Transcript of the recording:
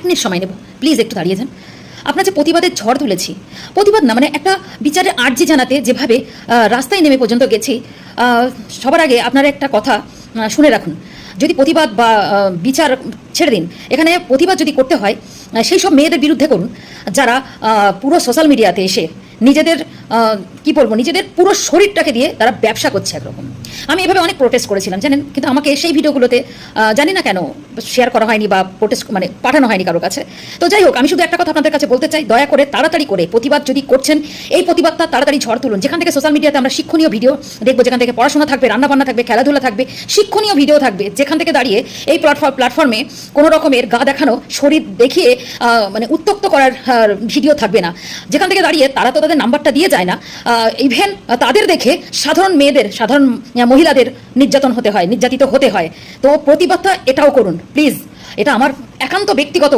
Minute সময় নেব, please একটু দাঁড়িয়ে যান। আপনার যে প্রতিবাদের ঝড় তুলেছি, প্রতিবাদ না মানে একটা বিচারের আর্জি জানাতে যেভাবে রাস্তায় নেমে পর্যন্ত গেছি, সবার আগে আপনারা একটা কথা শুনে রাখুন। যদি প্রতিবাদ বা বিচার ছেড়ে দিন, এখানে প্রতিবাদ যদি করতে হয় সেই সব মেয়েদের বিরুদ্ধে করুন যারা পুরো সোশ্যাল মিডিয়াতে এসে নিজেদের কি বলবো, নিজেদের পুরো শরীরটাকে দিয়ে তারা ব্যবসা করছে একরকম। আমি এভাবে অনেক প্রোটেস্ট করেছিলাম জানেন, কিন্তু আমাকে সেই ভিডিওগুলোতে জানি না কেন শেয়ার করা হয়নি বা প্রোটেস্ট মানে পাঠানো হয়নি কারোর কাছে। তো যাই হোক, আমি শুধু একটা কথা আপনাদের কাছে বলতে চাই, দয়া করে তাড়াতাড়ি করে প্রতিবাদ যদি করছেন, এই প্রতিবাদটা তাড়াতাড়ি ঝড় তুলুন। যেখান থেকে সোশ্যাল মিডিয়াতে আমরা শিক্ষণীয় ভিডিও দেখবো, যেখান থেকে পড়াশোনা থাকবে, রান্নাবান্না থাকবে, খেলাধুলা থাকবে, শিক্ষণীয় ভিডিও থাকবে, যেখান থেকে দাঁড়িয়ে এই প্ল্যাটফর্মে কোনো রকমের গা দেখানো, শরীর দেখিয়ে মানে উত্তক্ত করার ভিডিও থাকবে না। যেখান থেকে দাঁড়িয়ে তারা তো তাদের নাম্বারটা দিয়ে যায় না, ইভেন তাদের দেখে সাধারণ মেয়েদের, সাধারণ মহিলাদের নির্যাতিত হতে হয়। তো প্রতিবাদটা এটাও করুন প্লিজ, এটা আমার একান্ত ব্যক্তিগত